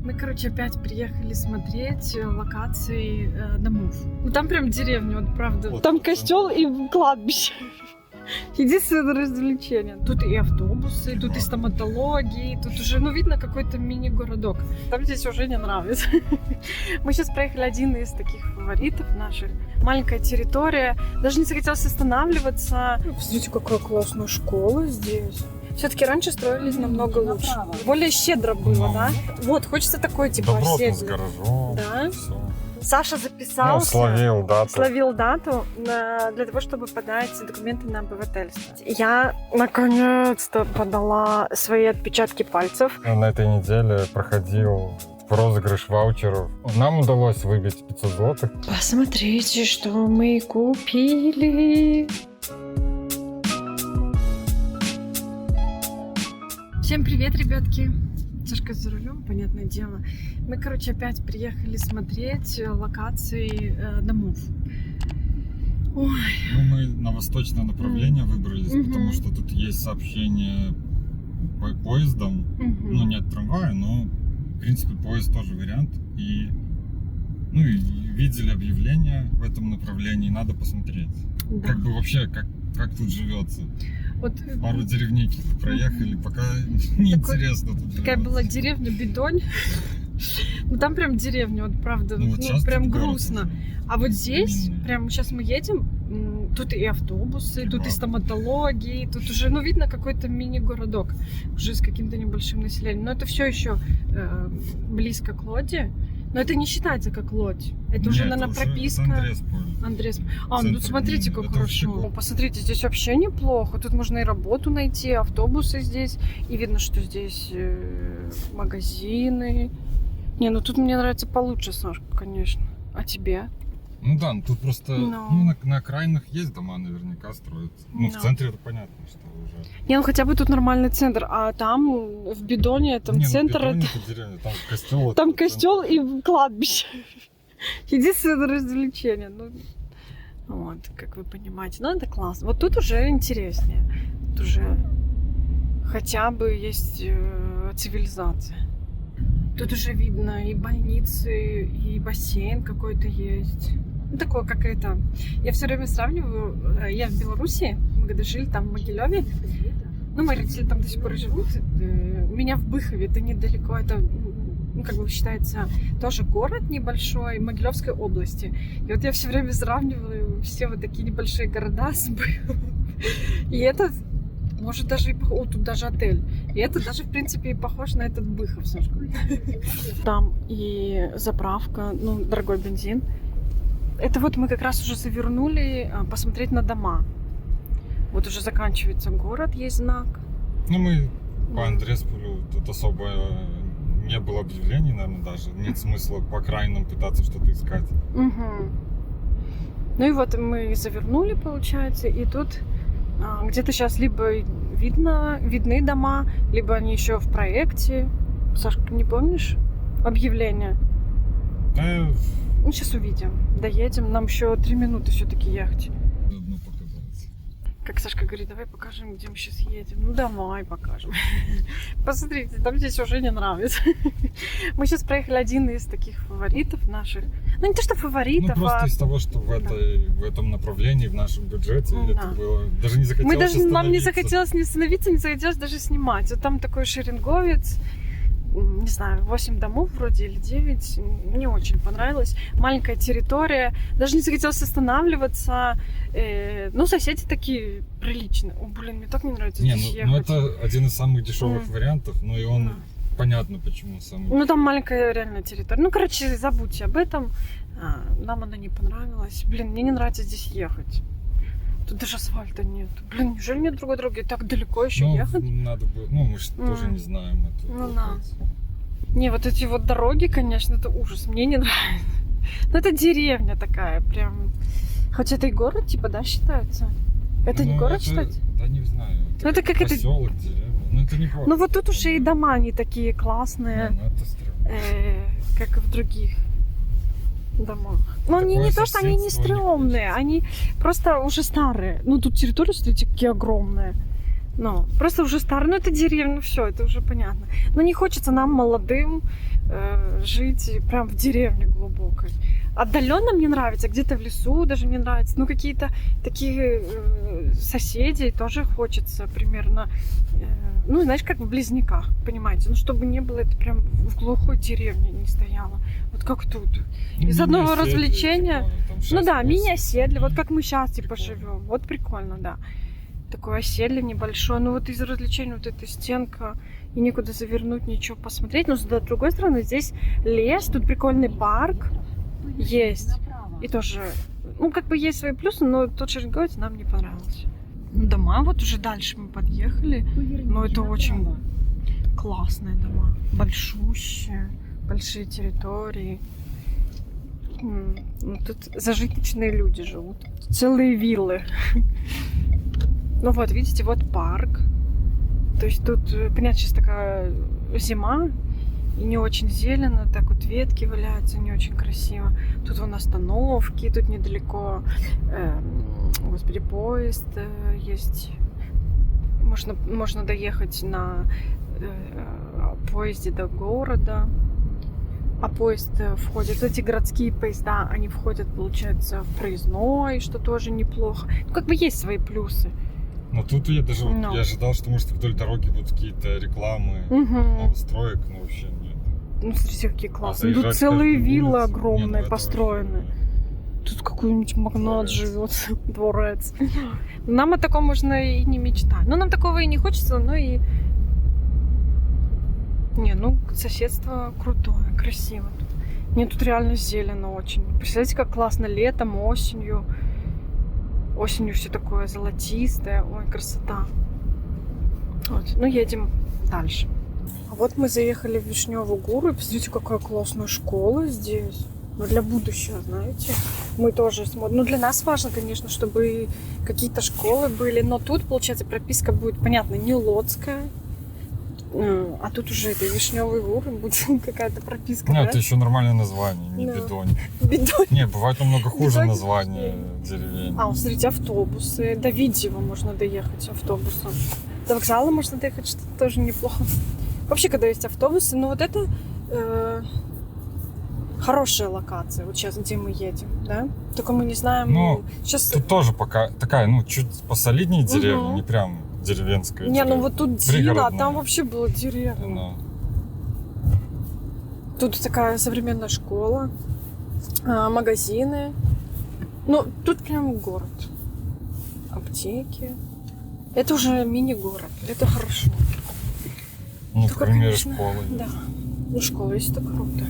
Мы, короче, опять приехали смотреть локации домов. Ну там прям деревня, вот правда. Вот там это. костел и кладбище. Единственное развлечение. Тут и автобусы, тут и стоматологии, тут уже, ну, видно какой-то мини-городок. Там здесь уже не нравится. Мы сейчас проехали один из таких фаворитов наших. Маленькая территория. Даже не захотелось останавливаться. Посмотрите, какая классная школа здесь. Все-таки раньше строились намного лучше. Более щедро было, да? Вот, хочется такой, типа, Добротно с оседлый. гаражом. Да? Всё. Саша записался. Словил дату. Словил дату для того, чтобы подать документы на обывательство. Я наконец-то подала свои отпечатки пальцев. На этой неделе проходил розыгрыш ваучеров. Нам удалось выбить 500 злотых. Посмотрите, что мы купили. Всем привет, ребятки! Сашка за рулем, понятное дело. Мы, короче, опять приехали смотреть локации домов. Ой. Ну, мы на восточное направление выбрались, потому что тут есть сообщение поездом. Ну, нет трамвая, но, в принципе, поезд тоже вариант. И, ну, и видели объявление в этом направлении, надо посмотреть. Да. Как бы вообще, как тут живется. Вот, Пару деревнейки проехали, пока неинтересно тут такая живется. была деревня Бидонь. Ну там прям деревня, вот правда, Ну, вот сейчас прям тут город грустно. уже. А вот здесь, Именно. прям сейчас мы едем, тут и автобусы, тут и Прям. стоматологии, тут уже, ну, видно какой-то мини-городок, уже с каким-то небольшим населением. Но это все еще близко к Лоди. Но это не считается как Лодь. Это уже, Нет, наверное, уже прописка. Андресполь. Ну Центр, смотрите, как это хорошо. вообще круто. Посмотрите, здесь вообще неплохо. Тут можно и работу найти, автобусы здесь. И видно, что здесь магазины. Не, ну тут мне нравится получше, Сашка, конечно. А тебе? Ну да, ну тут просто Ну. ну, на окраинах есть дома, наверняка строятся. Ну, в Ну. центре это понятно, что уже. Не, ну хотя бы тут нормальный центр. А там, в Бидоне, там Не, ну, центр... Бетоне это... это деревня, там костел. Там это костел и кладбище. Единственное развлечение. Ну, вот, как вы понимаете. Ну, это классно. Вот тут уже интереснее. Тут уже хотя бы есть цивилизация. Тут уже видно и больницы, и бассейн какой-то есть. Ну, такое, как это. Я все время сравниваю. Я в Беларуси, мы когда жили там в Могилеве. Ну, мои родители там до сих пор живут. У меня в Быхове, это недалеко, это, ну, как бы считается, тоже город небольшой Могилевской области. И вот я все время сравниваю все вот такие небольшие города с Быховым. И это, может, даже и о, тут даже отель. И это даже, в принципе, и похож на этот Быхов, Сашка. Там и заправка, ну, дорогой бензин. Это вот мы как раз уже завернули посмотреть на дома. Вот уже заканчивается город, есть знак. Ну, мы по Андресполю тут особо не было объявлений, наверное, даже. Нет смысла по окраинам пытаться что-то искать. Угу. Ну и вот мы завернули, получается, и тут где-то сейчас либо видны дома, либо они еще в проекте. Сашка, не помнишь объявление? Ну, сейчас увидим. Доедем. Нам еще 3 минуты все-таки ехать. Одно показать. Как Сашка говорит, давай покажем, где мы сейчас едем. Ну, давай покажем. Посмотрите, там здесь уже не нравится. Мы сейчас проехали один из таких фаворитов наших. Ну, не то, что фаворитов, Ну, просто из того, что в этом направлении, в нашем бюджете, это было... Даже не захотелось нам не захотелось не остановиться, не захотелось даже снимать. Вот там такой шеринговец, не знаю, 8 домов вроде или 9. Мне очень понравилось. Маленькая территория. Даже не захотелось останавливаться. Ну, соседи такие приличные. О, блин, мне так не нравится здесь ехать. Ну, это один из самых дешевых вариантов, но и он... Понятно, почему самый... Ну, там маленькая реально территория. Ну, короче, забудьте об этом. Нам она не понравилась. Блин, мне не нравится здесь ехать. Тут даже асфальта нет. Блин, неужели нет другой дороги? Так далеко еще ехать? Надо было... Ну, мы же тоже не знаем это. Ну, да. Не, вот эти вот дороги, конечно, это ужас. Мне не нравится. Ну, это деревня такая, прям... Хоть это и город, типа, да, считается? Это не город, считается? Да не знаю. Ну, это как поселок, деревня. Ну, это не город. Ну, вот тут уже и дома, они такие классные. Ну, это стрёмно. Как и в других домах. Но они не то, что они не стрёмные, они просто уже старые. Ну, тут территории, смотрите, какие огромные. Ну, просто уже старые. Ну, это деревня, все, это уже понятно. Но не хочется нам, молодым, жить прям в деревне глубокой. Отдаленно мне нравится, где-то в лесу даже мне нравится. Ну, какие-то такие соседи тоже хочется примерно, ну, знаешь, как в Близняках, понимаете? Ну, чтобы не было это прям в глухой деревне не стояло. Вот как тут. Из одного развлечения... Ну да, мини-оседле, вот как мы сейчас типа живем. Вот прикольно, да. Такое оседле небольшое. Ну вот из развлечений вот эта стенка, и некуда завернуть, ничего посмотреть. Но с другой стороны здесь лес, тут прикольный парк есть. И тоже, ну как бы есть свои плюсы, но тот Шеренговец нам не понравился. Дома, вот уже дальше мы подъехали, но это очень классные дома. Большущие, большие территории. Ну, тут зажиточные люди живут. Целые виллы. Ну вот, видите, вот парк. То есть тут, понятно, сейчас такая зима, и не очень зелено, так вот ветки валяются, не очень красиво. Тут вон остановки, тут недалеко, господи, поезд есть. Можно доехать на поезде до города. А поезд входит, эти городские поезда, они входят, получается, в проездной, что тоже неплохо. Ну, как бы есть свои плюсы. Но тут я даже я ожидал, что, может, вдоль дороги будут какие-то рекламы новостроек, но вообще нет. Ну, смотрите, какие классные. Тут целые виллы огромные построены. Тут какой-нибудь магнат живет, дворец. Нам о таком можно и не мечтать. Ну, нам такого и не хочется, но и... Не, ну, соседство крутое, красиво тут. Мне тут реально зелено очень. Представляете, как классно летом, осенью. Осенью все такое золотистое. Ой, красота. Вот. Ну, едем дальше. А вот мы заехали в Вишневую гору. И посмотрите, какая классная школа здесь. Ну, для будущего, знаете. Мы тоже смотрим. Ну, для нас важно, конечно, чтобы какие-то школы были. Но тут, получается, прописка будет, понятно, не лодская. А тут уже это Вишневые горы будет какая-то прописка. Нет, да? это еще нормальное название, не Бидонь. Бидонь. Не, бывает намного хуже названия деревень. А, вот смотрите, автобусы. До Видева можно доехать автобусом. До вокзала можно доехать, что тоже неплохо. Вообще, когда есть автобусы, ну вот это хорошая локация, вот сейчас, где мы едем, да? Только мы не знаем... Ну, сейчас... тут тоже пока такая, ну, чуть посолиднее деревня, не прям деревенская. Не, ну вот тут Дина, а там вообще была деревня. Ну. Тут такая современная школа, магазины. Ну, тут прям город. Аптеки. Это уже мини-город. Это хорошо. Ну, Только, например, конечно, школы. Да. Ну, школа есть, это круто.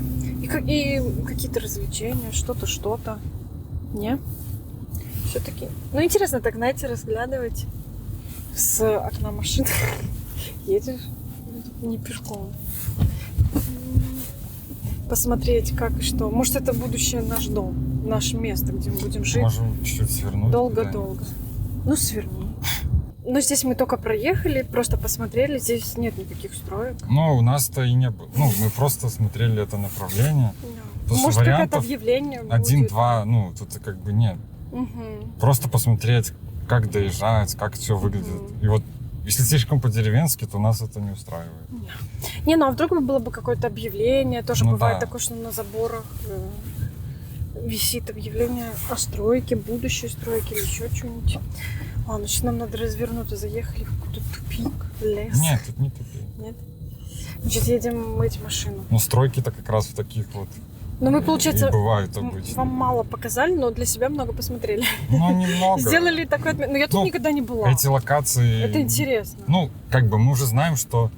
И какие-то развлечения, что-то. Не? Все-таки. Ну, интересно так, знаете, разглядывать с окна машины. Едешь не пешком. Посмотреть, как и что. Может, это будущее наш дом, наше место, где мы будем жить. Можем чуть-чуть свернуть. Долго-долго. Ну, сверни. Но здесь мы только проехали, просто посмотрели. Здесь нет никаких строек. Ну, у нас-то и не было. Ну, мы просто смотрели это направление. Может, какое-то объявление будет. 1-2, ну, тут как бы нет. Просто посмотреть, как доезжать, как все выглядит. И вот, если слишком по-деревенски, то нас это не устраивает. Не, ну а вдруг было бы какое-то объявление, тоже Ну, бывает да. такое, что на заборах висит объявление о стройке, будущей стройке или еще что-нибудь. Ладно, сейчас нам надо развернуться, заехали в какой-то тупик, лес. Нет, тут не тупик. Нет? Значит, едем мыть машину. Но стройки-то как раз в таких вот Ну мы, получается, и бывают обычно. вам мало показали, но для себя много посмотрели. Ну, немного. Сделали такой отмен... Но я тут Ну, никогда не была. Эти локации... Это интересно. Ну, как бы мы уже знаем, что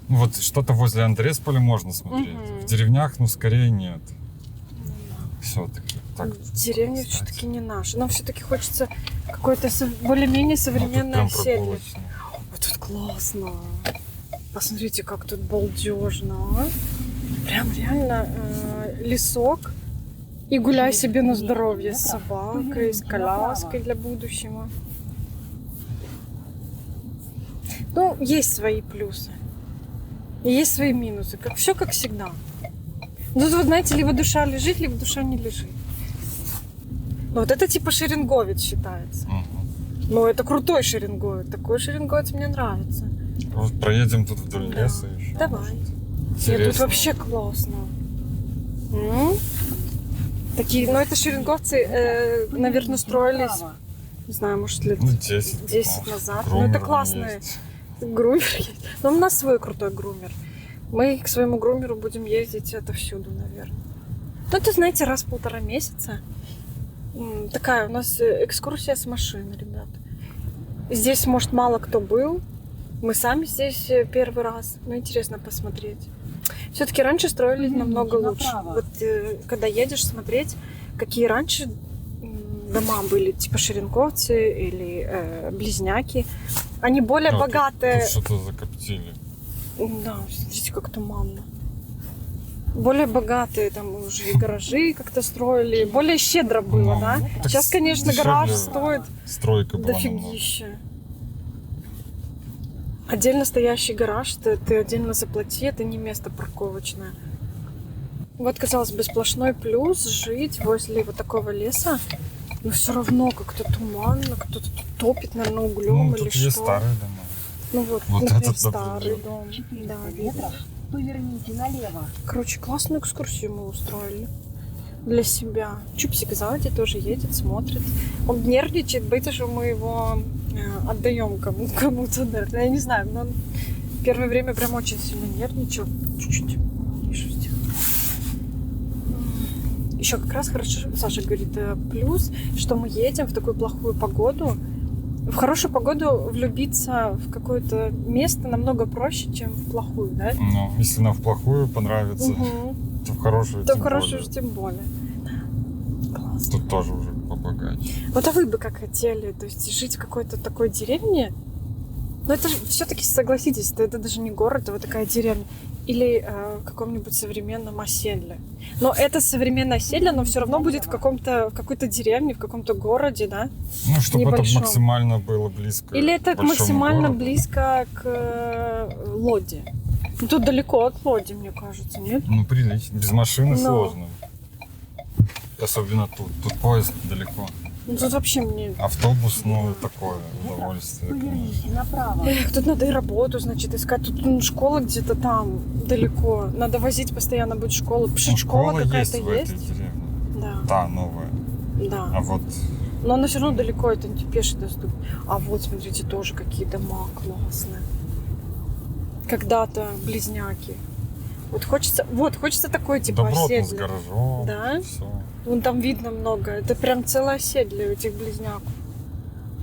ну, вот что-то возле Андреасполя можно смотреть. В деревнях, ну, скорее нет. Все-таки. Так, деревня все-таки не наша. Нам все-таки хочется какое-то более-менее современное оседле. Вот тут классно. Посмотрите, как тут балдежно. А? Прям реально лесок. И гуляй себе на здоровье с собакой, с коляской для будущего. Ну, есть свои плюсы. И есть свои минусы. Все как всегда. Тут, вот, знаете, либо душа лежит, либо душа не лежит. Ну, вот это типа Шеренговец считается. Ну, это крутой Шеренговец. Такой Шеренговец мне нравится. Вот проедем тут вдоль леса еще. Давай. Нет, тут вообще классно. Такие, ну это шеренговцы, наверное, строились, не знаю, может, лет 10 назад. Ну это классные. Грумер есть. Но у нас свой крутой грумер. Мы к своему грумеру будем ездить отовсюду, наверное. Ну, это, знаете, раз в 1,5 месяца. Такая у нас экскурсия с машиной, ребят. Здесь, может, мало кто был. Мы сами здесь первый раз. Ну, интересно посмотреть. Все-таки раньше строили намного лучше. Вот когда едешь смотреть, какие раньше дома были, типа шеренговцы или близняки. Они более богатые. Тут что-то закоптили. Да, смотрите, как туманно. Более богатые там уже и гаражи как-то строили. Более щедро было, да? Сейчас, конечно, гараж стоит стройка была дофигища. Отдельно стоящий гараж, ты отдельно заплати, это не место парковочное. Вот, казалось бы, сплошной плюс жить возле вот такого леса. Но все равно как-то туманно, кто-то тут топит, наверное, углем или тут что. есть старые дома. Ну вот, этот например, старый дом. Да, видно. Поверните налево. Короче, классную экскурсию мы устроили для себя. Чупсик сзади тоже едет, смотрит. Он нервничает, боится, что мы его отдаем кому-то. Да. Я не знаю, но он первое время прям очень сильно нервничал. Чуть-чуть. Еще как раз хорошо, Саша говорит, плюс, что мы едем в такую плохую погоду. В хорошую погоду влюбиться в какое-то место намного проще, чем в плохую, да? Ну, если нам в плохую понравится, то в хорошую то в хорошую уж тем более. Классно. Тут тоже уже побогаче. Вот а вы бы как хотели? То есть жить в какой-то такой деревне? Но это же все-таки, согласитесь, это даже не город, а вот такая деревня. Или в каком-нибудь современном оседле. Но это современное оседле, но все равно будет в какой-то деревне, в каком-то городе, да? Ну, чтобы небольшом. это максимально было близко. Или это к большому максимально городу. близко к Лоди. Ну, тут далеко от Лоди, мне кажется, нет? Ну, прилично. Без машины Но. сложно. Особенно тут. Тут поезд далеко. Ну, тут вообще мне... Автобус, ну, такое удовольствие. Поверните направо. Эх, тут надо и работу, значит, искать. Тут школа где-то там, далеко. Надо возить постоянно будет школу. Пишет, школа какая-то есть в этой есть? деревне. Да. Та, новая. Да. А вот... Но она все равно далеко, это не пеший доступ. А вот, смотрите, тоже какие дома классные. Когда-то близняки. Хочется такой, типа, Добротно с оседле. гаражом. Да? Все. Вон там видно много. Это прям целое оседле у этих близняков.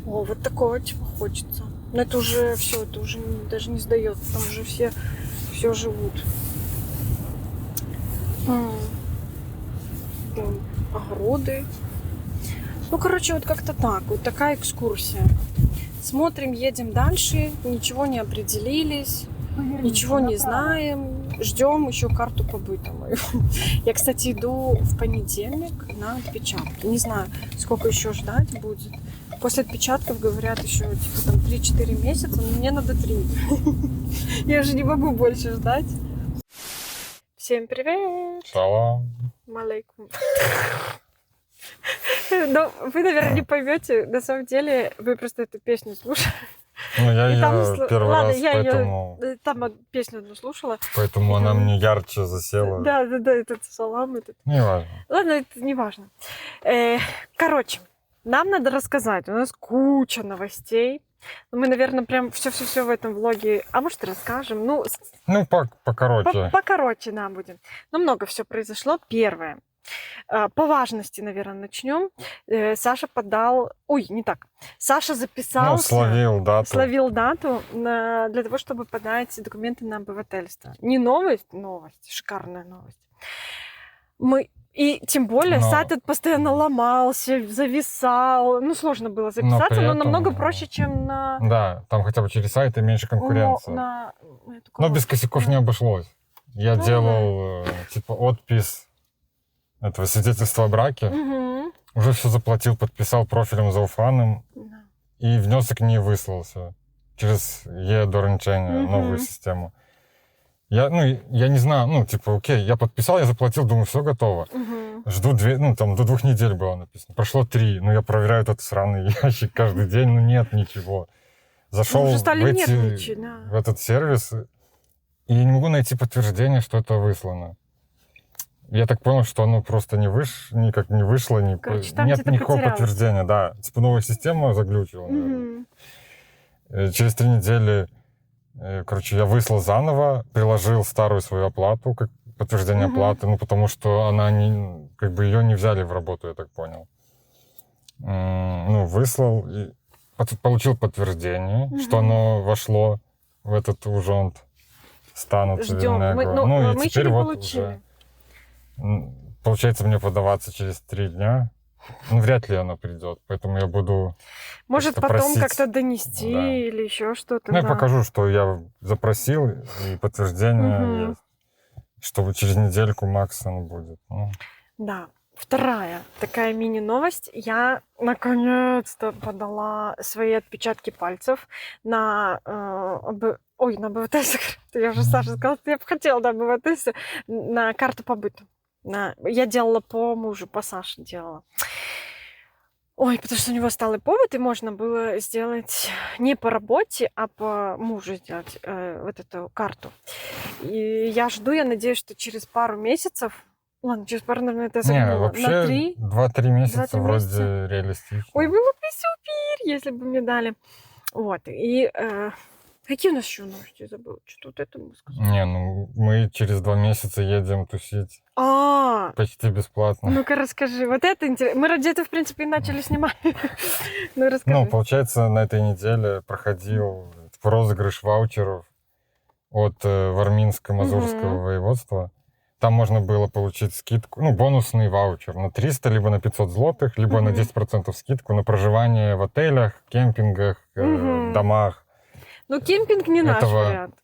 О, вот такого типа хочется. Но это уже все, это уже даже не сдается. Там уже все живут. Там огороды. Ну, короче, вот как-то так. Вот такая экскурсия. Смотрим, едем дальше. Ничего не определились. Ничего не знаем. Ждем еще карту побыта мою. Я, кстати, иду в понедельник на отпечатки. Не знаю, сколько еще ждать будет. После отпечатков говорят еще типа там 3-4 месяца, но мне надо 3. Я же не могу больше ждать. Всем привет! Шалам. Малейкум. Но вы, наверное, не поймете. На самом деле, вы просто эту песню слушали. Ну, я И там ее первый ладно, раз, я поэтому... там песню одну слушала. Поэтому она мне ярче засела. Да, этот салам, этот. Не важно. Ладно, это не важно. Короче, нам надо рассказать. У нас куча новостей. Мы, наверное, прям все в этом влоге. А может, расскажем? Ну, покороче. покороче нам будем. Но много все произошло. Первое. По важности, наверное, начнем. Саша подал... Ой, не так. Саша записался... Словил дату для того, чтобы подать документы на обывательство. Не новость, шикарная новость. И тем более сайт этот постоянно ломался, зависал. Ну, сложно было записаться, но намного проще, чем на... Да, там хотя бы через сайт и меньше конкуренции. Но без косяков не обошлось. Я делал, типа, отпись этого свидетельства о браке. Угу. Уже все заплатил, подписал профилем зауфаным. Да. И внесок не выслался через доручение, новую систему. Я не знаю, окей, я подписал, я заплатил, думаю, все готово. Жду до 2 недель было написано. Прошло 3, я проверяю этот сраный ящик каждый день, нет ничего. Зашел в этот сервис и не могу найти подтверждение, что это выслано. Я так понял, что оно просто никак не вышло, Короче, там нет где-то никакого потерялось. подтверждения, да. Типа новая система заглючила, наверное. Через 3 недели, короче, я выслал заново, приложил старую свою оплату, как подтверждение оплаты, ну, потому что она как бы ее не взяли в работу, я так понял. Ну, выслал, и получил подтверждение, что оно вошло в этот ужонт стану Ждем. цивильного. Мы и еще теперь не вот получили. уже, получается, мне подаваться через 3 дня. Ну, вряд ли оно придет, поэтому я буду... Может, как-то потом просить. как-то донести Да. или еще что-то. Ну, я да. покажу, что я запросил, и подтверждение есть. Что через недельку максимум будет. Ну. Да. Вторая такая мини-новость. Я наконец-то подала свои отпечатки пальцев на на БВТС. Я уже Саша сказала, что я бы хотела на БВТС, на карту побыта. Я делала по мужу, по Саше делала. Ой, потому что у него стал повод, и можно было сделать не по работе, а по мужу сделать вот эту карту. И я жду, я надеюсь, что через пару месяцев, ладно, через пару, наверное, это Не, загнула, вообще на 3. 2-3 месяца 2-3 вроде месяца. реалистично. Ой, было бы супер, если бы мне дали. Вот, и какие у нас еще новости, я забыла, что вот это мы сказали. Не, ну мы через 2 месяца едем тусить почти бесплатно. Ну-ка расскажи, вот это интересно. Мы ради этого, в принципе, и начали снимать. Ну, расскажи. Ну, получается, на этой неделе проходил розыгрыш ваучеров от Варминско-Мазурского воеводства. Там можно было получить скидку, ну, бонусный ваучер на 300, либо на 500 злотых, либо на 10% скидку на проживание в отелях, кемпингах, домах. Ну, кемпинг не наш вариант.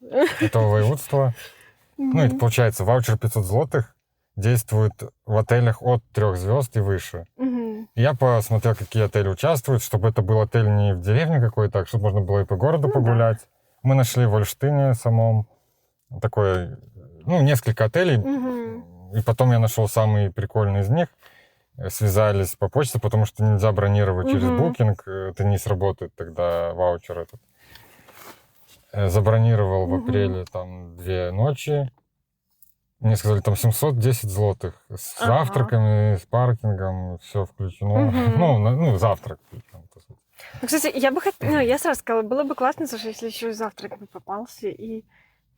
Этого воеводства. Ну, это получается, ваучер 500 злотых действует в отелях от 3 звезд и выше. Я посмотрел, какие отели участвуют, чтобы это был отель не в деревне какой-то, а чтобы можно было и по городу погулять. Да. Мы нашли в Ольштине самом такой, ну, несколько отелей. И потом я нашел самый прикольный из них. Связались по почте, потому что нельзя бронировать через Booking. Это не сработает тогда ваучер этот. Забронировал в апреле там 2 ночи. Мне сказали, там 710 злотых. С завтраками, с паркингом, все включено. Ну, завтрак включен, по сути. Ну, кстати, я бы хотела... Ну, я сразу сказала, было бы классно, Саша, если еще и завтрак бы попался и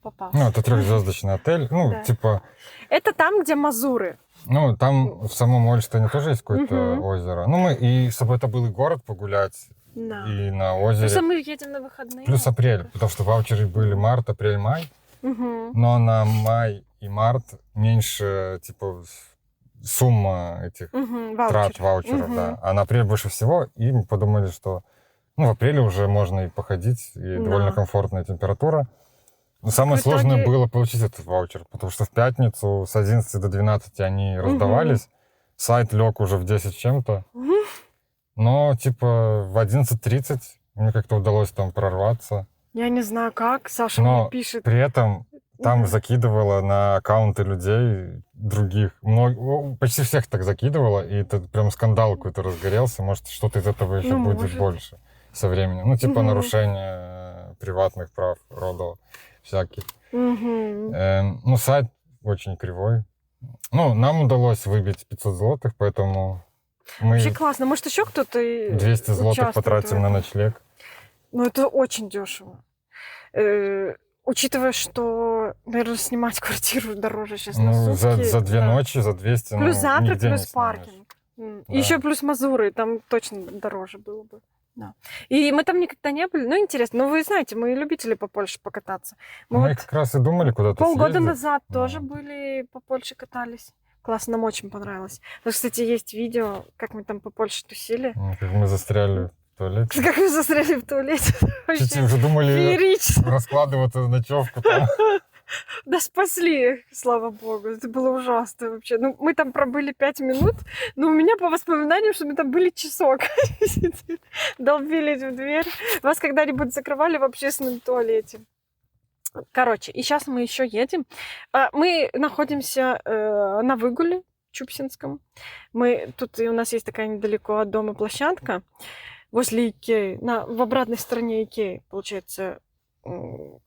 попался. Ну, это 3-звездочный отель. Ну, да. Типа... Это там, где Мазуры. Ну, там в самом Ольштине тоже есть какое-то озеро. Ну, мы и чтобы это был и город погулять, и на озере. Плюс мы едем на выходные. Плюс апрель, потому что ваучеры были март, апрель, май. Но на май и март меньше, типа, сумма этих трат ваучеров, да. А на апрель больше всего, и мы подумали, что, ну, в апреле уже можно и походить, и довольно комфортная температура. Но самое сложное было получить этот ваучер, потому что в пятницу с 11 до 12 они раздавались, сайт лег уже в 10 с чем-то, но, типа, в 11:30 мне как-то удалось там прорваться. Я не знаю как, Саша мне пишет. При этом там закидывала на аккаунты людей других. Почти всех так закидывала, и это прям скандал какой-то разгорелся. Может, что-то из этого еще будет больше со временем. Ну, типа нарушение приватных прав рода всяких. Ну, сайт очень кривой. Ну, нам удалось выбить 500 злотых, поэтому мы... Вообще классно. Может, еще кто-то 200 злотых потратим на ночлег. Ну, это очень дешево. Учитывая, что, наверное, снимать квартиру дороже сейчас на сутки. За 2 ночи, за 200. Плюс завтрак, плюс паркинг. Да. Еще плюс Мазуры, там точно дороже было бы. Да. И мы там никогда не были. Ну, интересно. Ну, вы знаете, мы любители по Польше покататься. Мы вот как раз и думали куда-то полгода назад тоже были, по Польше катались. Классно, нам очень понравилось. Ну, кстати, есть видео, как мы там по Польше тусили. Как мы застряли в туалете. Как мы застряли в туалете. Чуть уже думали раскладывать ночевку там. Да спасли, слава богу. Это было ужасно вообще. Ну, мы там пробыли 5 минут, но у меня по воспоминаниям, что мы там были часок. Долбились в дверь. Вас когда-нибудь закрывали в общественном туалете? Короче, и сейчас мы еще едем. Мы находимся на выгуле Чупсинском. Тут у нас есть такая недалеко от дома площадка возле Икеи. В обратной стороне Икеи, получается,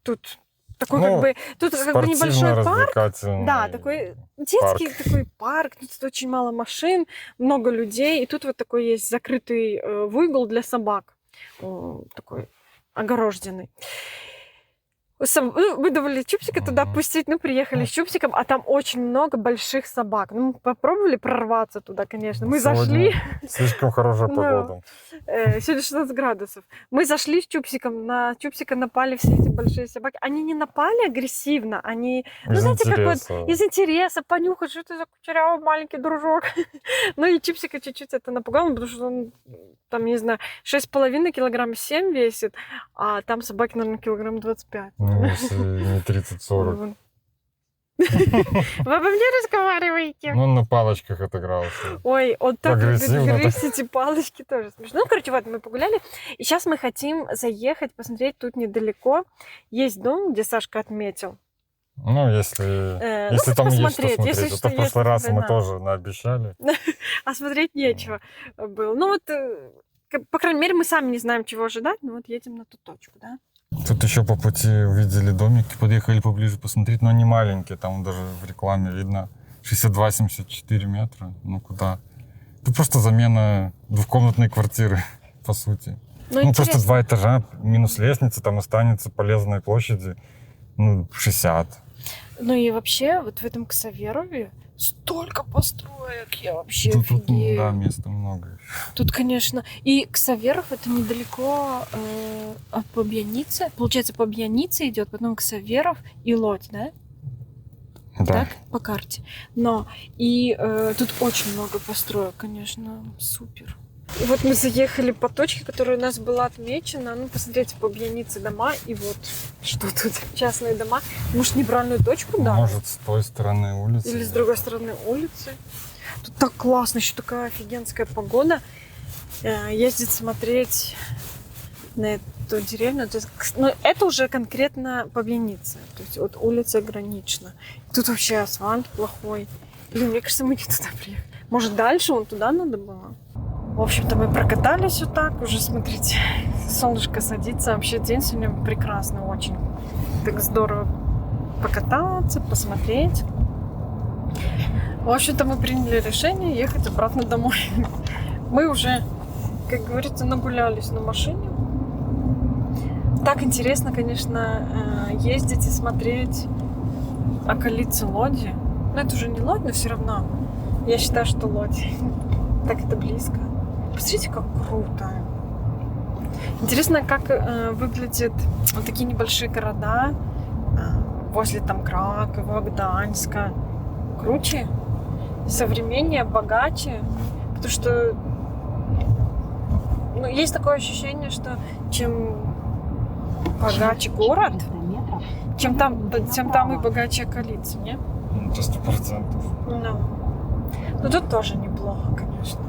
тут Такой Ну, как бы, тут как бы небольшой парк. Спортивно-развлекательный. Да, такой детский такой парк, тут очень мало машин, много людей, и тут вот такой есть закрытый выгул для собак, такой огороженный. Ну, мы думали Чупсика туда пустить, ну, приехали с Чупсиком, а там очень много больших собак. Ну, мы попробовали прорваться туда, конечно. Мы зашли. Слишком хорошая погода. Сегодня 16 градусов. Мы зашли с Чупсиком, на Чупсика напали все эти большие собаки. Они не напали агрессивно, они, ну, знаете, как вот из интереса понюхать, что это за кучерявый маленький дружок. Ну, и Чупсика чуть-чуть это напугало, потому что он, там, не знаю, 6,5 килограмм 7 весит, а там собаки, наверное, килограмм 25. Ну, если не 30-40. Вы обо мне разговариваете? Ну, он на палочках отыгрался. Ой, он так любит Агрессивно, грызть эти палочки, тоже смешно. Ну, короче, вот мы погуляли. И сейчас мы хотим заехать, посмотреть тут недалеко. Есть дом, где Сашка отметил. Ну, если ну, там есть что посмотреть, смотреть. если Это что в прошлый есть, раз мы да. тоже наобещали. А смотреть нечего было. Ну, вот, по крайней мере, мы сами не знаем, чего ожидать. Ну, вот едем на ту точку, да? Тут еще по пути увидели домики, подъехали поближе посмотреть, но они маленькие, там даже в рекламе видно 62-74 метра, ну куда? Тут просто замена двухкомнатной квартиры, по сути. Ну просто 2 этажа, минус лестница, там останется полезной площади, 60. Ну и вообще, вот в этом Ксаверове столько построек, я вообще Тут, офигею. да, места много. Тут, конечно, и Ксаверов это недалеко от Побьяницы. Получается, Побьяница идет, потом Ксаверов и Лодь, да? Да. Так, по карте. Но и тут очень много построек, конечно, супер. И вот мы заехали по точке, которая у нас была отмечена. Ну, посмотрите, по Побьянице дома, и вот что тут, частные дома. Может, неправильную точку дали? Может, с той стороны улицы. Или с другой стороны улицы. Тут так классно, еще такая офигенская погода. Ездить смотреть на эту деревню. То есть, ну, это уже конкретно Побьяница. То есть вот улица Гранична. Тут вообще асфальт плохой. Блин, мне кажется, мы не туда приехали. Может, дальше вон туда надо было? В общем-то, мы прокатались вот так. Уже, смотрите, солнышко садится. Вообще день сегодня прекрасный очень. Так здорово покататься, посмотреть. В общем-то, мы приняли решение ехать обратно домой. Мы уже, как говорится, нагулялись на машине. Так интересно, конечно, ездить и смотреть околицы Лоди. Но это уже не Лодь, но все равно. Я считаю, что Лодь. Так это близко. Посмотрите, как круто. Интересно, как выглядят вот такие небольшие города возле там Кракова, Гданьска. Круче, современнее, богаче. Потому что есть такое ощущение, что чем богаче город, чем там и богаче околица, не? Это 100%. Ну, тут тоже неплохо, конечно.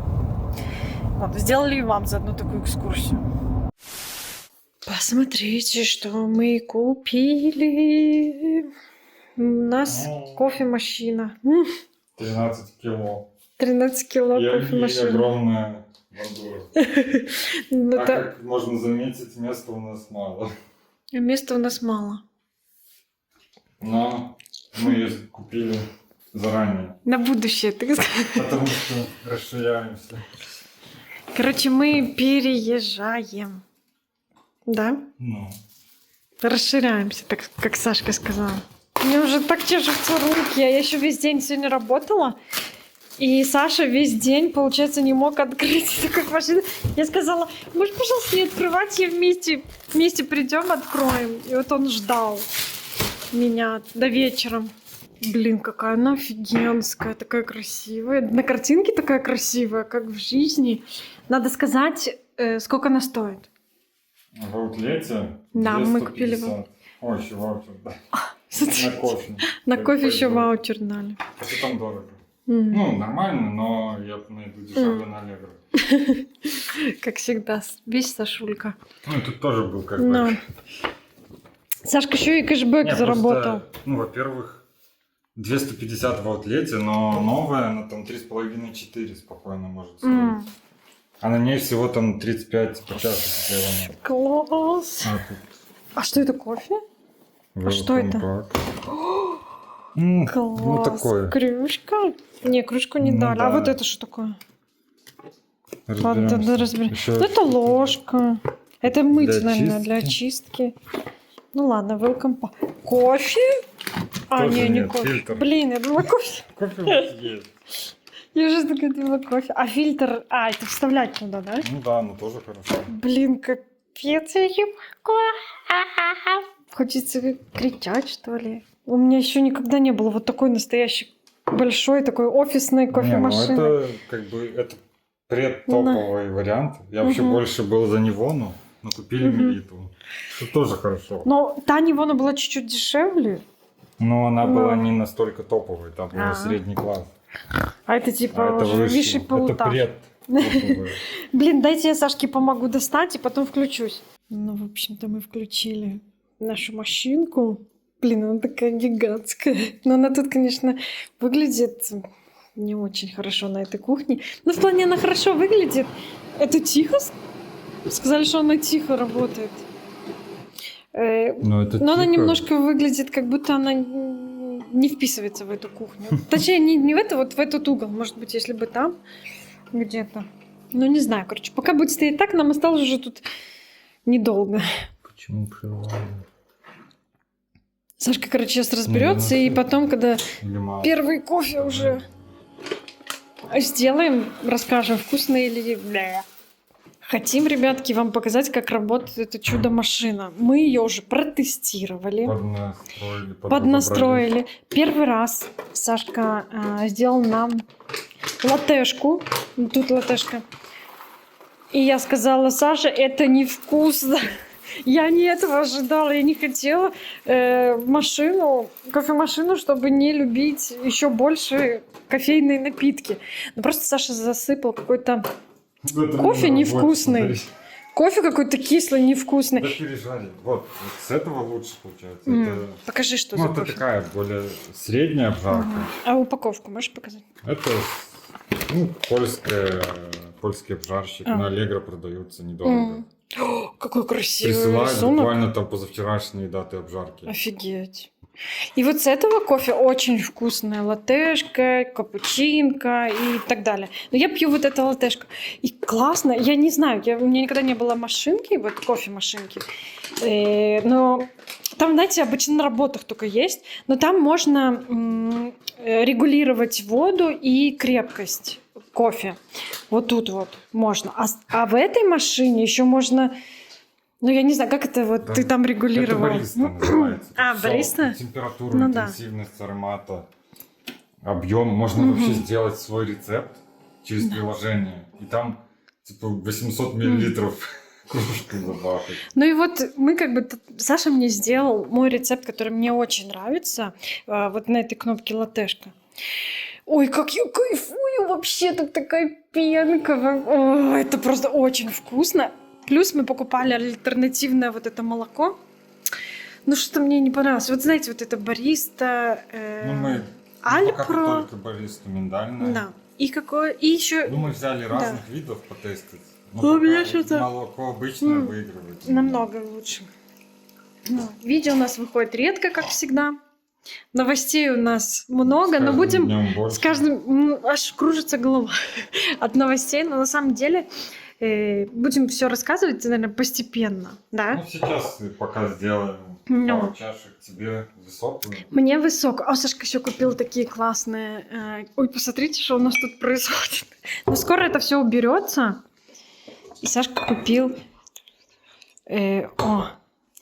Вот, сделали и вам заодно такую экскурсию. Посмотрите, что мы купили. У нас кофемашина. 13 кило. 13 кило кофемашина. И огромная бандура. Как можно заметить, места у нас мало. Места у нас мало. Но мы ее купили заранее. На будущее, ты сказал. Потому что расширяемся. Короче, мы переезжаем. Да? Ну. Расширяемся, так как Сашка сказала. Мне уже так чешутся руки. Я еще весь день сегодня работала. И Саша весь день, получается, не мог открыть такую машину. Я сказала, можешь, пожалуйста, не открывать, и вместе придем, откроем. И вот он ждал меня до вечера. Блин, какая она офигенская, такая красивая. На картинке такая красивая, как в жизни. Надо сказать, сколько она стоит. В аутлете? Да, мы купили. Ой, еще ваучер, да. Смотрите, на кофе. На кофе еще ваучер дали. Хотя там дорого. Ну, нормально, но я найду дешевле на Allegro. Как всегда, весь Сашулька. Ну, тут тоже был кэшбэк. Сашка еще и кэшбэк заработал. Ну, во-первых, 250 в аутлете, но новая, она там 3,5-4 спокойно может стоить. А на ней всего там 35-50 сделано. Класс! А что это, кофе? А что это? Класс. Ну, такое. Кружка? Не, кружку не Ну дали. А да. вот это что такое? Ладно, Разберемся. тогда разберем. Ещё Ну, это ложка. Это мыть, Для наверное, для чистки. очистки. Ну ладно, welcome. Кофе? А, Тоже не, не нет, кофе. фильтр. Блин, я думала кофе. Кофе у вас есть. Я уже такая думала кофе. А фильтр... А, это вставлять туда, да? Ну да, ну тоже хорошо. Блин, капец, я не могу. Хочется кричать, что ли. У меня еще никогда не было вот такой настоящей большой такой офисной кофемашины. Не, ну это как бы это предтоповый вариант. Я вообще Мгм. больше был за Нивону, но купили Мгм. Мелиту. Это тоже хорошо. Но та Нивона была чуть-чуть дешевле. Но она Но- была не настолько топовой, там был А. средний класс. А это типа А это уже высший. высший Это полутаж. предтоповый. Блин, дайте я Сашке помогу достать и потом включусь. Ну, в общем-то, мы включили нашу машинку. Блин, она такая гигантская. Но она тут, конечно, выглядит не очень хорошо на этой кухне. Но в плане она хорошо выглядит. Это тихо? Сказали, что она тихо работает. Но это Но она тихо. немножко выглядит, как будто она не вписывается в эту кухню. Точнее, не в это, вот в этот угол. Может быть, если бы там где-то. Ну, не знаю, короче. Пока будет стоять так, нам осталось уже тут недолго. Почему прервали? Сашка, короче, сейчас разберется, и потом, когда Или мало? первый кофе уже сделаем, расскажем, вкусно или бля. Хотим, ребятки, вам показать, как работает эта чудо-машина. Мы ее уже протестировали. Поднастроили. Первый раз Сашка сделал нам латешку. Тут латешка. И я сказала: Саша, это невкусно. Я не этого ожидала. Я не хотела машину, кофемашину, чтобы не любить еще больше кофейные напитки. Но просто Саша засыпал какой-то кофе невкусный. Кофе какой-то кислый, невкусный. Да пережали. Вот с этого лучше получается. Это, Покажи, что ну, за это кофе. такая более средняя обжарка. А упаковку можешь показать? Это польский обжарщик. А. На Allegro продаются недорого. О, какой красивый Присылают рисунок. буквально там позавчерашние даты обжарки. Офигеть. И вот с этого кофе очень вкусная латешка, капучинка и так далее. Но я пью вот эту латешку. И классно. Я не знаю, у меня никогда не было машинки, вот кофемашинки. Но там, знаете, обычно на работах только есть. Но там можно регулировать воду и крепкость кофе. Вот тут вот можно. А в этой машине еще можно... Ну, я не знаю, как это вот Да. ты там регулировал. Это бариста называется. А, Всё, бариста? Температура, Ну да. интенсивность аромата, объем. Можно вообще сделать свой рецепт через приложение. И там типа 800 миллилитров кружкой забахать. Ну и вот мы как бы... Саша мне сделал мой рецепт, который мне очень нравится. Вот на этой кнопке латешка. Ой, как я кайфую вообще, тут такая пенка. О, это просто очень вкусно. Плюс мы покупали альтернативное вот это молоко. Ну, что-то мне не понравилось. Вот знаете, вот это бариста, Ну, мы пока Альпро. только бариста миндальная. Да. И какое... И еще Ну, мы взяли разных видов потестить. Но Ну, у пока меня что-то- молоко обычное выигрывает. намного лучше. Ну, видео у нас выходит редко, как всегда. Новостей у нас много, но будем... С каждым аж кружится голова от новостей, но на самом деле будем все рассказывать, наверное, постепенно, да? Ну, сейчас пока сделаем Ну. пару чашек тебе высокую. Мне высоко. О, Сашка еще купил такие классные. Ой, посмотрите, что у нас тут происходит. Но скоро это все уберется. И Сашка купил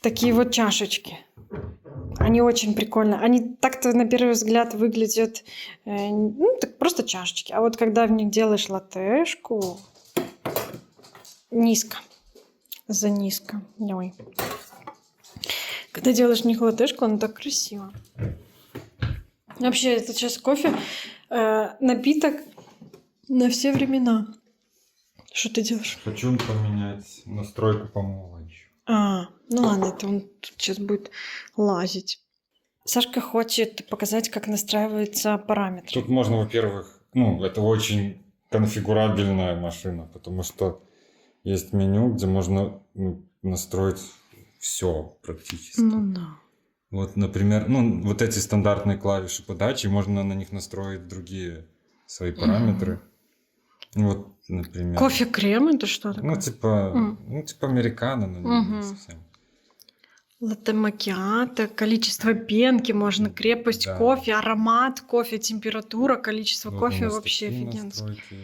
такие вот чашечки. Они очень прикольные. Они так-то на первый взгляд выглядят так просто чашечки. А вот когда в них делаешь латешку, низко. За низко. Ой. Когда делаешь в них латешку, он так красиво. Вообще, это сейчас кофе напиток на все времена. Что ты делаешь? Хочу поменять настройку помолвочи. Ну ладно, это он тут сейчас будет лазить. Сашка хочет показать, как настраиваются параметры. Тут можно, во-первых, это очень конфигурабельная машина, потому что есть меню, где можно настроить все практически. Ну да. Вот, например, ну, вот эти стандартные клавиши подачи, можно на них настроить другие свои параметры. Вот, например. Кофе-крем это что такое? Ну, типа американо, но не совсем. Латте макиато, количество пенки можно, крепость Да. кофе, аромат кофе, температура, количество Вот у кофе нас вообще такие офигенски. настройки.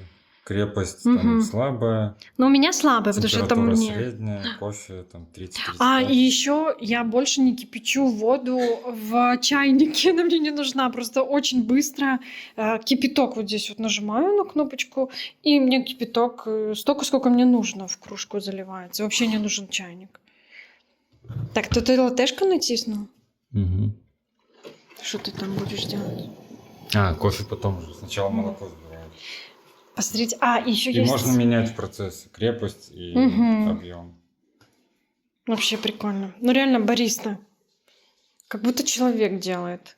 Крепость там слабая, Но у меня слабая, потому что это температура мне. средняя, кофе там 30-35. А, и еще я больше не кипячу воду в чайнике, она мне не нужна, просто очень быстро кипяток вот здесь вот нажимаю на кнопочку, и мне кипяток столько, сколько мне нужно в кружку заливается. Вообще не нужен чайник. Так, то ты латешку натиснул? Мгм. Что ты там будешь делать? А, кофе потом уже. Сначала молоко сбивают. Посмотрите, еще И есть... можно менять в процессе крепость и Мгм. объем. Вообще прикольно. Ну реально бариста. Как будто человек делает.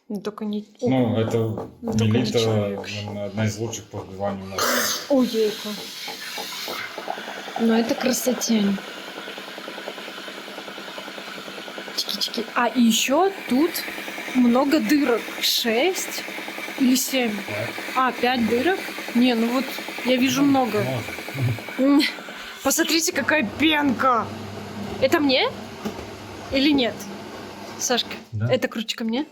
Но только не... Ну, это Ну, только не Мелита, человек. наверное, одна из лучших по взбиванию нас. Ой-ейку. Но это красотень. Чики-чики. И еще тут много дырок. 6 или 7? 5 дырок? Не, ну вот я вижу много. Посмотрите, какая пенка. Это мне? Или нет? Сашка, Да. это кружечка мне?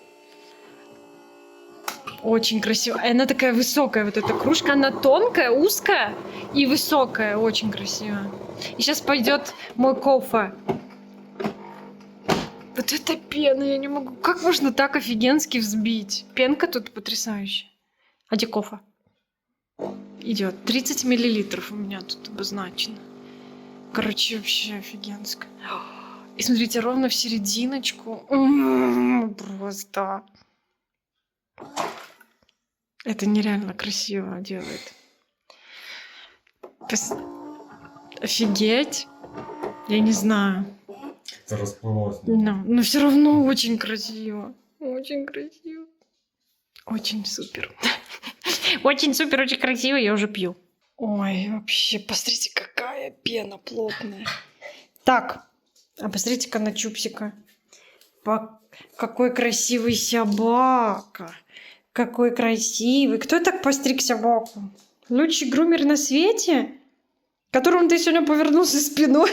Очень красиво. И она такая высокая, вот эта кружка. Она тонкая, узкая и высокая. Очень красиво. И сейчас пойдет мой кофе. Вот это пена, я не могу. Как можно так офигенски взбить? Пенка тут потрясающая. А где кофе? Идет. 30 миллилитров у меня тут обозначено. Короче, вообще офигенско. И смотрите, ровно в серединочку. Просто. Это нереально красиво делает. Офигеть. Я не знаю. Это расплылось. Но все равно очень красиво. Очень красиво. Очень супер. Очень супер, очень красиво. Я уже пью. Ой, вообще, посмотрите, какая пена плотная. Так, а посмотрите-ка на чупсика. Какой красивый собака. Какой красивый. Кто так постриг собаку? Лучший грумер на свете? Которому ты сегодня повернулся спиной.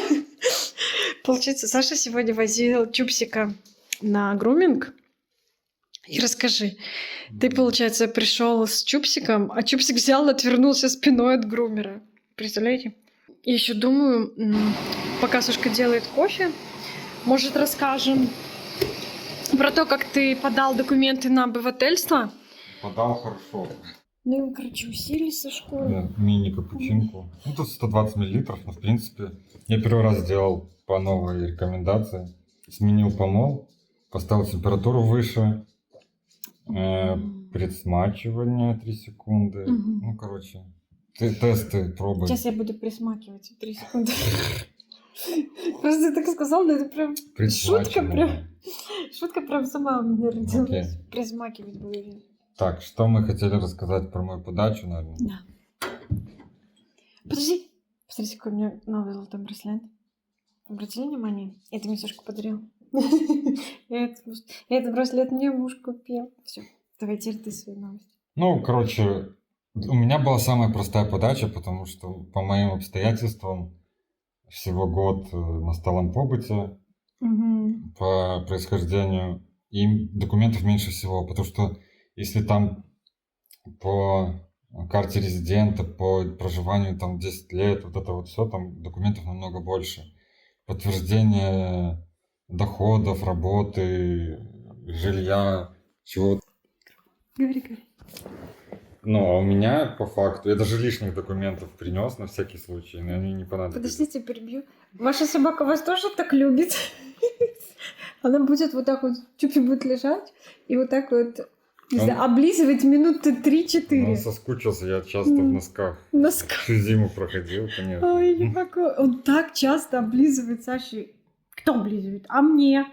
Получается, Саша сегодня возил чупсика на груминг. И расскажи, ты, получается, пришел с чупсиком, а чупсик взял и отвернулся спиной от грумера. Представляете? Я еще думаю, пока Сашка делает кофе, может, расскажем про то, как ты подал документы на обывательство? Подал хорошо. Ну, короче, усилий со школы. Да, мини-капучинку. Ну, тут 120 миллилитров, но в принципе. Я первый раз сделал по новой рекомендации. Сменил помол, поставил температуру выше, предсмачивание 3 секунды. Ну, короче, тесты, пробы. Сейчас я буду присмакивать 3 секунды. Просто ты так сказал, но это прям шутка прям. Шутка прям сама у меня родилась. Присмакивать буду. Так, что мы хотели рассказать про мою подачу, наверное? Да. Подожди. Посмотрите, какой у меня новый золотой браслет. Обратили внимание? Это мне Сашка подарил. Этот браслет мне муж купил. Все, давай теперь ты свои новости. Ну, короче, у меня была самая простая подача, потому что по моим обстоятельствам всего год на сталом побыте по происхождению, и документов меньше всего, потому что если там по карте резидента, по проживанию там 10 лет, вот это вот все, там документов намного больше. Подтверждение доходов, работы, жилья, чего. Говори. Ну, а у меня, по факту, я даже лишних документов принес на всякий случай, но они не понадобились. Подождите, перебью. Ваша собака вас тоже так любит? Она будет вот так вот, Чупи будет лежать и вот так вот, не знаю, облизывать минуты 3-4. Он соскучился, я часто в носках. Всю зиму проходил, конечно. Ой, не могу. Он так часто облизывает Саши. Кто облизывает? А мне?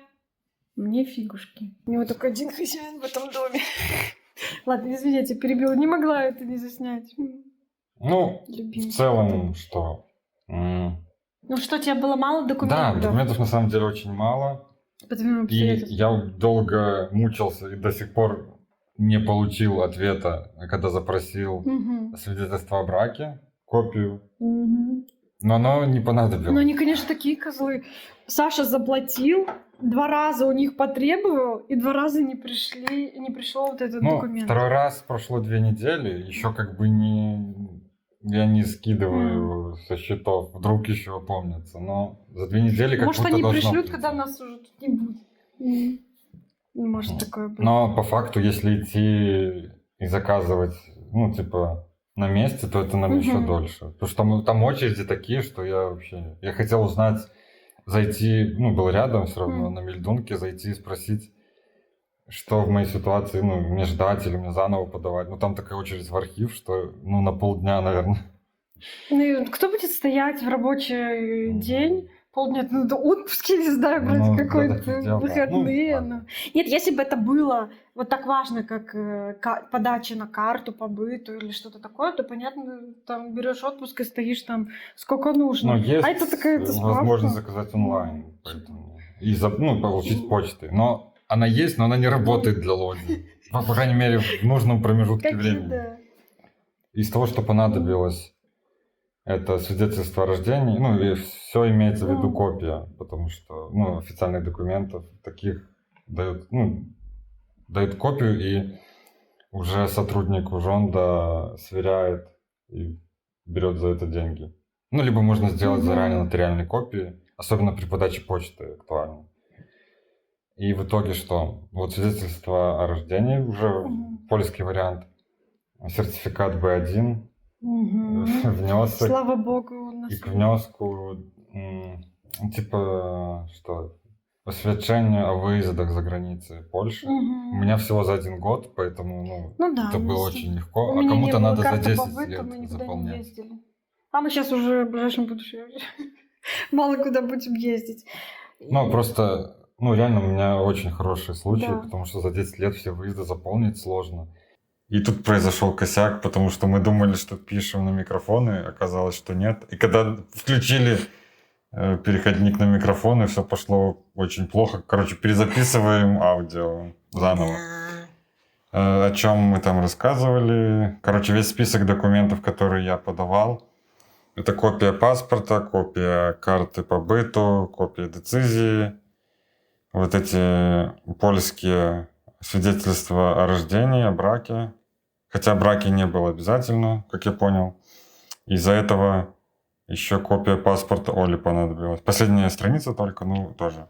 Мне фигушки. У него только один хозяин в этом доме. Ладно, извините, перебила. Не могла это не заснять. Ну, Любимый. в целом, что? Ну что, тебе было мало документов? Да, документов на самом деле очень мало. По твоим И обстоятельствам. я долго мучился и до сих пор не получил ответа, когда запросил Мгм. свидетельство о браке, копию. Мгм. Но оно не Ну, понадобилось. они, конечно, такие козлы. Саша заплатил, 2 раза у них потребовал, и 2 раза не пришел вот этот Ну, документ. второй раз прошло 2 недели, еще как бы я не скидываю со счетов, вдруг еще опомнятся, но за 2 недели как Может, будто они должно пришлют, прийти. когда нас уже тут не будет. Может, такое быть. Но по факту, если идти и заказывать, ну, типа, на месте, то это нам еще Мгм. дольше. Потому что там очереди такие, что я вообще... Я хотел узнать, зайти, ну, был рядом все равно, Мгм. на Мельдунке, зайти и спросить, что в моей ситуации, ну, мне ждать или мне заново подавать. Ну, там такая очередь в архив, что, ну, на полдня, наверное. Ну, и кто будет стоять в рабочий день? Полдня, ну, да отпуск, я не знаю, брать Ну, для какой-то таких дел, да. выходные. Ну, Ну, ладно. Нет, если бы это было вот так важно, как подача на карту по быту или что-то такое, то, понятно, там берешь отпуск и стоишь там сколько нужно. Но есть А это такая возможность справка. заказать онлайн, Ну, поэтому и получить почтой. Но она есть, но она не работает для Лоди. По крайней мере, в нужном промежутке Какие, времени. да. Из того, что понадобилось, это свидетельство о рождении. Ну, и все имеется в виду Мгм. копия, потому что, ну, официальных документов таких дают копию, и уже сотрудник УЖОНДа сверяет и берет за это деньги. Ну, либо можно сделать Мгм. заранее нотариальные копии, особенно при подаче почты актуально. И в итоге что? Вот свидетельство о рождении, уже Мгм. польский вариант, сертификат B1, Мгм. внесок, Слава богу, у нас и к внеску, типа, что, осведчение о выездах за границы Польши. Мгм. У меня всего за 1 год, поэтому Ну да, это у было нас- очень легко. У А меня не кому-то было надо за карты по 10 быту, лет мы никуда не заполнять. ездили. А мы сейчас уже в ближайшем будущем мало куда будем ездить. Ну, просто, ну, реально у меня очень хороший случай, Да. потому что за 10 лет все выезды заполнить сложно. И тут произошел косяк, потому что мы думали, что пишем на микрофоны, оказалось, что нет. И когда включили переходник на микрофон, и все пошло очень плохо. Короче, перезаписываем аудио заново. О чем мы там рассказывали. Короче, весь список документов, которые я подавал. Это копия паспорта, копия карты по быту, копия децизии. Вот эти польские свидетельства о рождении, о браке. Хотя браки не было обязательно, как я понял. Из-за этого еще копия паспорта Оли понадобилась. Последняя страница только, ну, тоже.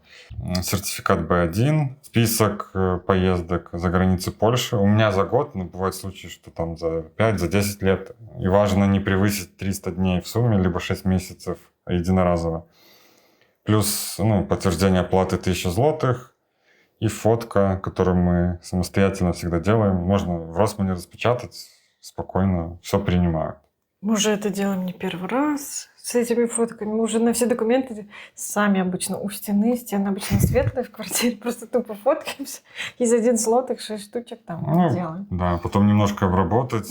Сертификат B1, список поездок за границу Польши. У меня за год, ну, бывают случаи, что там за 5, за 10 лет. И важно не превысить 300 дней в сумме, либо 6 месяцев единоразово. Плюс, ну, подтверждение оплаты 1000 злотых и фотка, которую мы самостоятельно всегда делаем. Можно в Росмане распечатать, спокойно все принимают. Мы уже это делаем не первый раз с этими фотками. Мы уже на все документы сами обычно у стены. Стены обычно светлые в квартире. Просто тупо фоткаемся. И за 1 злотых 6 штучек там делаем. Да, потом немножко обработать,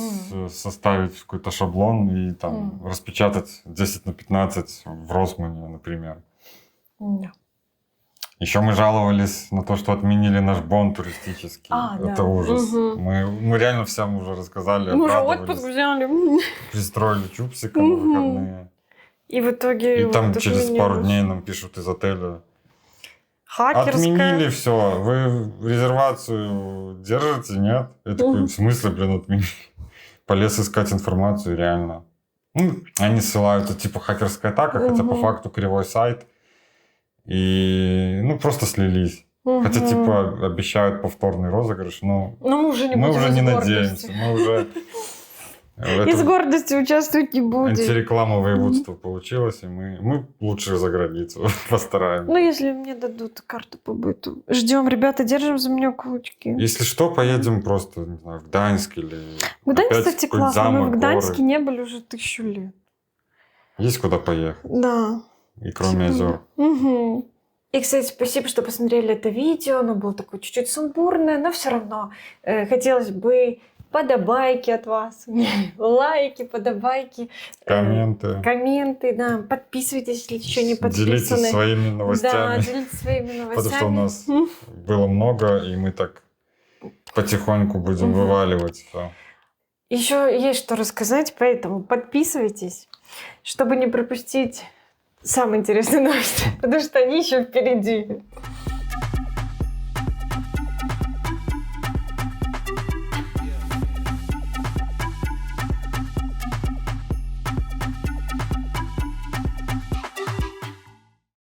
составить какой-то шаблон и там распечатать 10 на 15 в Росмане, например. Да. Еще мы жаловались на то, что отменили наш бон туристический. Это да. ужас. Мгм. Мы реально всем уже рассказали, Мы уже обрадовались, отпуск взяли. пристроили чупсика на выходные. И в итоге... И там вот через отменилось. пару дней нам пишут из отеля: Хакерская. отменили все, вы резервацию держите, нет? Я такой, в смысле, блин, отменили? Полез искать информацию, реально. Ну, они ссылаются, типа, хакерская атака, хотя по факту кривой сайт. И, ну, просто слились. Хотя, типа, обещают повторный розыгрыш, но мы уже не мы будем уже из не гордости. надеемся. Мы уже... Из гордости участвовать не будем. Антиреклама воеводства получилось, и мы лучше за границу постараемся. Ну, если мне дадут карту по быту. Ждем, ребята, держим за меня кулачки. Если что, поедем просто, не знаю, в Гданьск или... Гданьск, опять кстати, какой-то классно. Мы замок, в Гданьске горы. не были уже 1000 лет. Есть куда поехать. Да. И кроме озер. Угу. И, кстати, спасибо, что посмотрели это видео. Оно было такое чуть-чуть сумбурное, но все равно хотелось бы подобайки от вас, лайки, подобайки, комменты, да. Подписывайтесь, если еще не подписаны. Делитесь своими Да, новостями. делитесь своими новостями. Потому что у нас было много, и мы так потихоньку будем вываливать все. Еще есть что рассказать, поэтому подписывайтесь, чтобы не пропустить самые интересные новости, потому что они еще впереди.